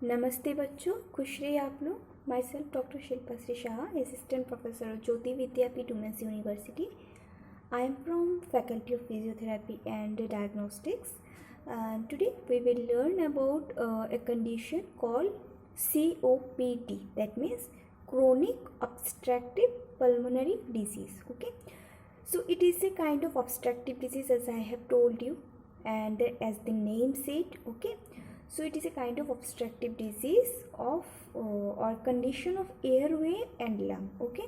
नमस्ते बच्चों, खुश रहिए आप लोग। Myself doctor Shilpa Shri Shah, assistant professor Jyoti Vidyapeeth women's university. I am from Faculty of Physiotherapy and Diagnostics. Today we will learn about a condition called COPD. That means chronic obstructive pulmonary disease. Okay, so it is a kind of obstructive disease, as I have told you, and as the name said. Okay, so it is a kind of obstructive disease of or condition of airway and lung. Okay,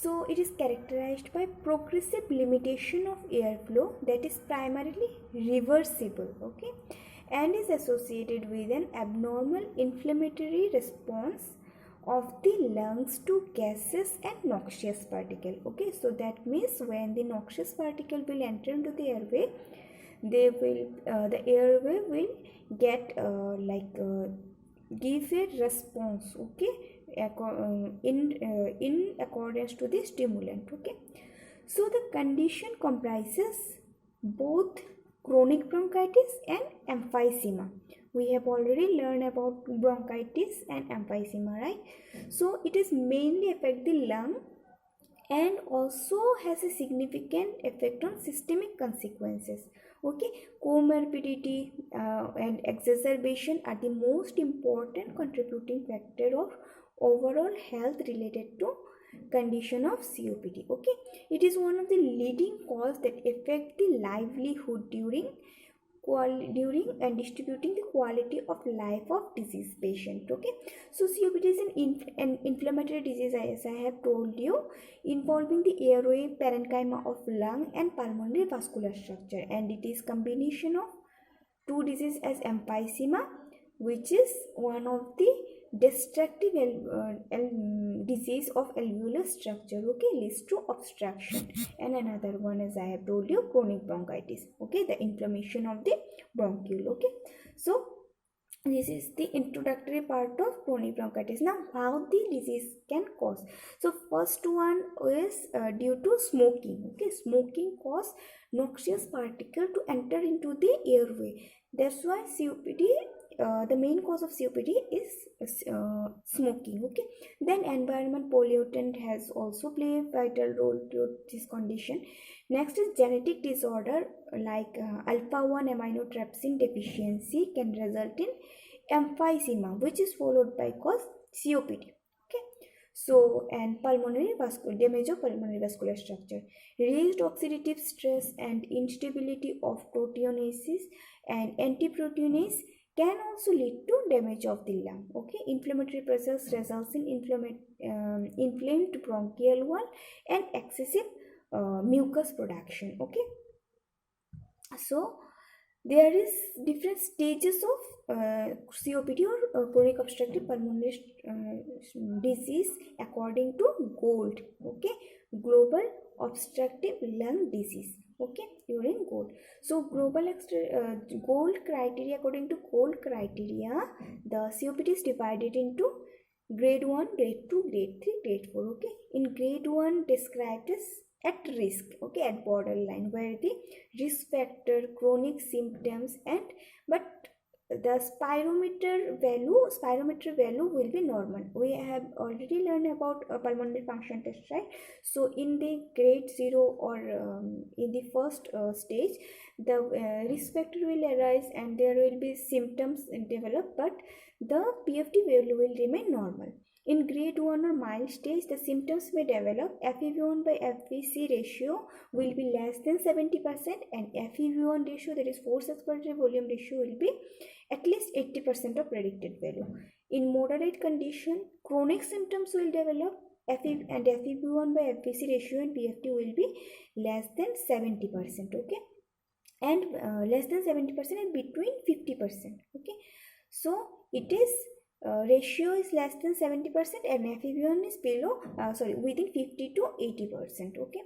so it is characterized by progressive limitation of airflow that is primarily reversible. Okay, and is associated with an abnormal inflammatory response of the lungs to gases and noxious particle. Okay, so that means when the noxious particle will enter into the airway, they will the airway will get give a response. Okay, in accordance to the stimulant. Okay, so the condition comprises both chronic bronchitis and emphysema. We have already learned about bronchitis and emphysema, right? So it is mainly affect the lung and also has a significant effect on systemic consequences. Okay, comorbidity and exacerbation are the most important contributing factor of overall health related to condition of COPD. Okay, it is one of the leading cause that affect the livelihood during and distributing the quality of life of disease patient. Okay, so COPD is an inflammatory disease, as I have told you, involving the airway, parenchyma of lung and pulmonary vascular structure, and it is combination of two diseases as emphysema, which is one of the destructive disease of alveolar structure. Okay, leads to obstruction, and another one, as I have told you, chronic bronchitis. Okay, the inflammation of the bronchiole. Okay, so this is the introductory part of chronic bronchitis. Now, how the disease can cause? So first one is due to smoking. Okay, smoking cause noxious particle to enter into the airway. That's why COPD, the main cause of COPD is smoking. Okay, then environment pollutant has also played a vital role to this condition. Next is genetic disorder like alpha 1 aminotransferase deficiency can result in emphysema, which is followed by cause COPD. Okay, so and pulmonary vascular damage of pulmonary vascular structure, raised oxidative stress and instability of proteinases and antiproteinase can also lead to damage of the lung. Okay, inflammatory process results in inflamed bronchial wall and excessive mucus production. Okay, so there is different stages of COPD or chronic obstructive pulmonary disease according to GOLD. Okay, global obstructive lung disease. Okay, during GOLD. So global GOLD criteria, according to GOLD criteria, the COPD is divided into grade 1, grade 2, grade 3, grade 4. Okay, in grade 1 described as at risk. Okay, at borderline, where the risk factor, chronic symptoms, and but the spirometer value will be normal. We have already learned about pulmonary function test, right? So in the grade 0 or in the first stage, the risk factor will arise and there will be symptoms develop, but the PFT value will remain normal. In grade 1 or mild stage, the symptoms may develop. FEV1 by FVC ratio will be less than 70%, and FEV1 ratio, that is forced expiratory volume ratio, will be at least 80% of predicted value. In moderate condition, chronic symptoms will develop, and FEV1 by FVC ratio and PFT will be less than 70%. Okay, and less than 70% and between 50%. Okay, so it is ratio is less than 70% and FEV1 is below within 50 to 80%. Okay,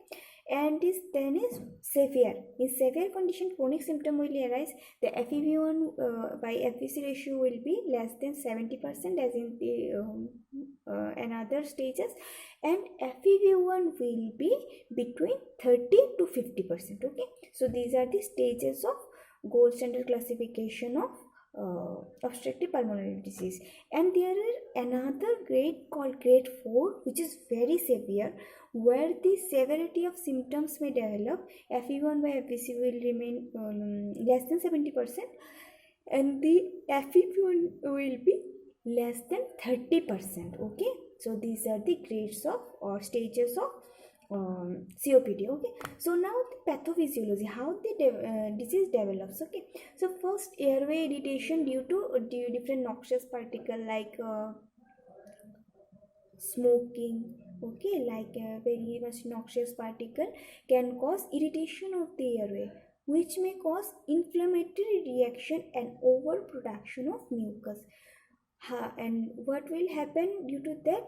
and this then is severe. In severe condition, chronic symptom will arise. The FEV1 by FVC ratio will be less than 70%, as in the another stages, and FEV1 will be between 30 to 50%. Okay, so these are the stages of gold standard classification of obstructive pulmonary disease. And there is another grade called grade 4, which is very severe, where the severity of symptoms may develop. FEV1 by FVC will remain less than 70%, and the FEV1 will be less than 30%. Okay, so these are the grades of or stages of COPD. Okay, so now the pathophysiology, how the disease develops. Okay, so first, airway irritation due to different noxious particle like smoking. Okay, like very much noxious particle can cause irritation of the airway, which may cause inflammatory reaction and overproduction of mucus. And what will happen due to that?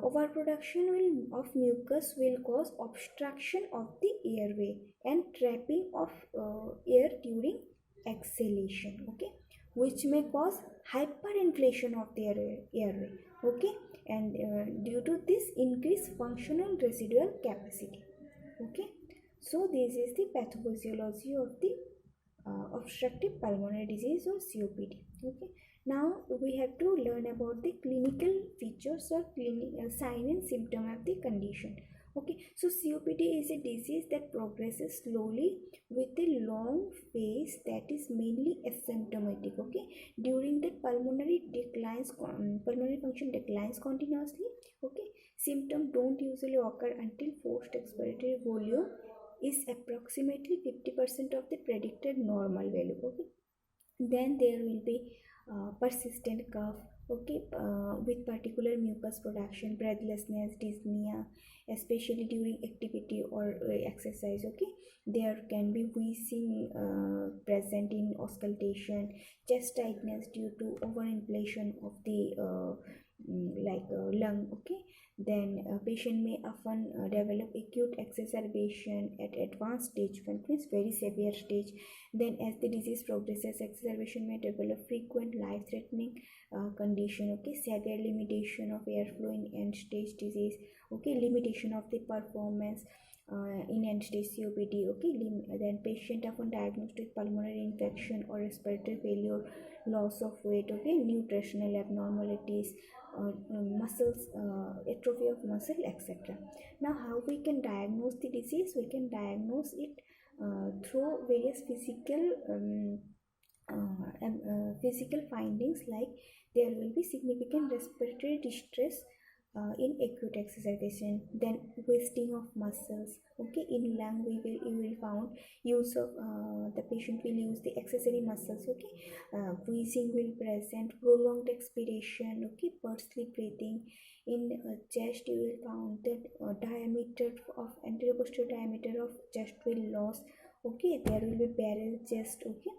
Overproduction of mucus will cause obstruction of the airway and trapping of air during exhalation. Okay, which may cause hyperinflation of the airway. Okay, and due to this, increased functional residual capacity. Okay, so this is the pathophysiology of the obstructive pulmonary disease or COPD. Okay, now we have to learn about the clinical features or clinical sign and symptom of the condition. Okay, so COPD is a disease that progresses slowly with a long phase that is mainly asymptomatic. Okay, during that pulmonary function declines continuously. Okay, symptoms don't usually occur until forced expiratory volume is approximately 50% of the predicted normal value. Okay, then there will be persistent cough. Okay, with particular mucus production, breathlessness, dyspnea, especially during activity or exercise. Okay, there can be wheezing present in auscultation, chest tightness due to overinflation of the lung. Okay, then a patient may often develop acute exacerbation at advanced stage, that means very severe stage. Then as the disease progresses, exacerbation may develop frequent life-threatening condition. Okay, severe limitation of airflow in end-stage disease. Okay, limitation of the performance in end-stage COPD. Okay, then patient often diagnosed with pulmonary infection or respiratory failure, loss of weight. Okay, nutritional abnormalities, muscles, atrophy of muscle, etc. Now, how we can diagnose the disease? We can diagnose it through various physical findings, like there will be significant respiratory distress in acute exacerbation, then wasting of muscles. Okay, in lung you will found use of the patient will use the accessory muscles. Okay, wheezing will present, prolonged expiration. Okay, pursed breathing. In chest you will found that diameter of anterior posterior diameter of chest will loss. Okay, there will be barrel chest. Okay,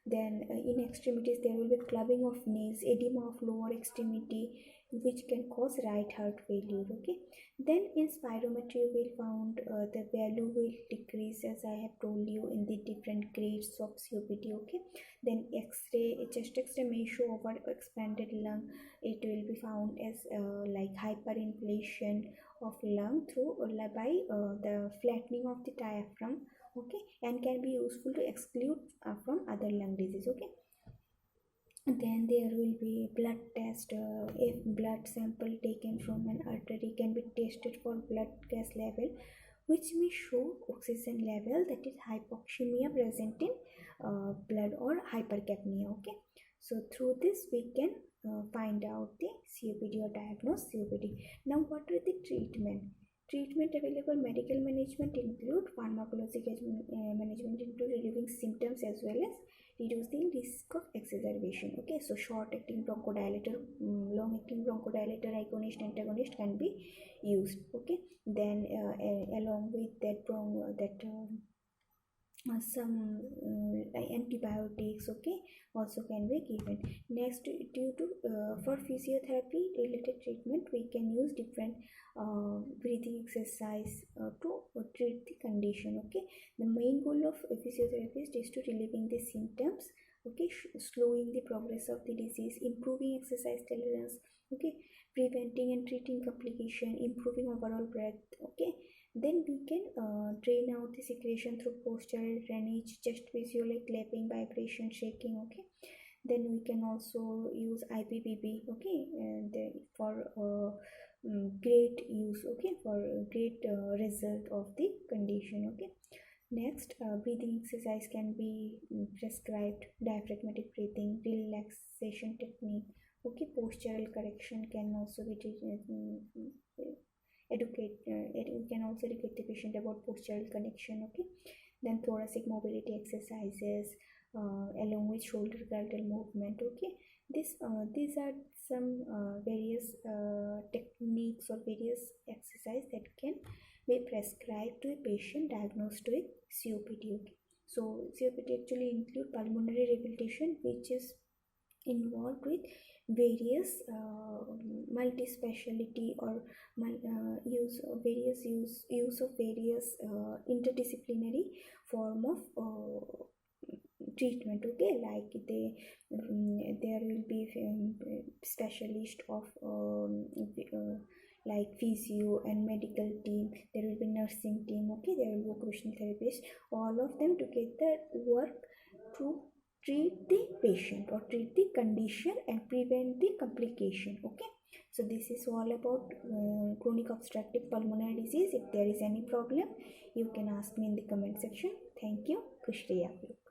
then in extremities there will be clubbing of knees, edema of lower extremity, which can cause right heart failure. Okay, then in spirometry you will found the value will decrease, as I have told you, in the different grades of COPD. Okay, then x-ray, chest x-ray may show over expanded lung. It will be found as like hyperinflation of lung through by the flattening of the diaphragm. Okay, and can be useful to exclude from other lung disease. Okay, then there will be blood test. If blood sample taken from an artery can be tested for blood gas level, which may show oxygen level, that is hypoxemia present in blood, or hypercapnia. Okay, so through this we can find out the COPD or diagnose COPD. Now, what are the treatment available? Medical management include pharmacological management include relieving symptoms as well as reducing risk of exacerbation. Okay, so short acting bronchodilator, long acting bronchodilator, agonist, antagonist can be used. Okay, then along with that some antibiotics. Okay, also can be given. Next, due to for physiotherapy related treatment, we can use different breathing exercise to treat the condition. Okay, the main goal of a physiotherapist is to relieving the symptoms. Okay, slowing the progress of the disease, improving exercise tolerance. Okay, preventing and treating complication, improving overall breath. Okay, then we can drain out the secretion through postural drainage, chest physio like clapping, vibration, shaking. Okay, Then we can also use IPPB, okay, and for great use, okay, for great result of the condition, okay. Next, breathing exercise can be prescribed, diaphragmatic breathing, relaxation technique, okay. Postural correction can also be we can also educate the patient about postural connection, okay. Then thoracic mobility exercises along with shoulder girdle movement, okay. These are some various techniques or various exercise that can be prescribed to a patient diagnosed with COPD, okay. So COPD actually include pulmonary rehabilitation, which is involved with various multi-speciality or use of various interdisciplinary form of treatment, okay. Like there will be specialist of like physio and medical team, there will be nursing team, okay. There will be occupational therapist, all of them together work to treat the patient or treat the condition and prevent the complication, okay. So this is all about chronic obstructive pulmonary disease. If there is any problem, you can ask me in the comment section. Thank you. Khush rahiye aap log.